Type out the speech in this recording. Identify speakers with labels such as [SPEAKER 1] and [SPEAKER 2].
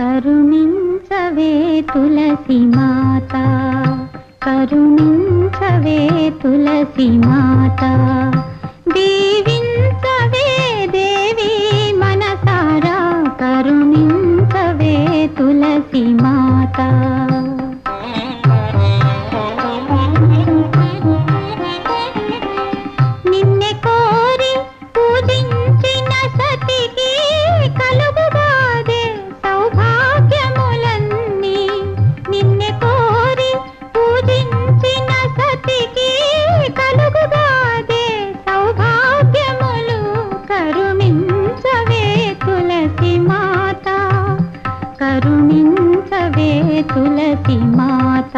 [SPEAKER 1] కరుణించవే తులసి మాత, కరుణించవే తులసి మాత, దీవించవే దేవి మనసారా, కరుణించవే తులసి మాత. నిన్నే కోరి పూజించిన సతికి కలుగుగాదే సౌభాగ్యములన్నీ, నిన్నే కోరి పూజించిన సతికి కలుగుగాదే సౌభాగ్యములు, కరుణించవే తులసి మాత, కరుణించవే తులసి మాత.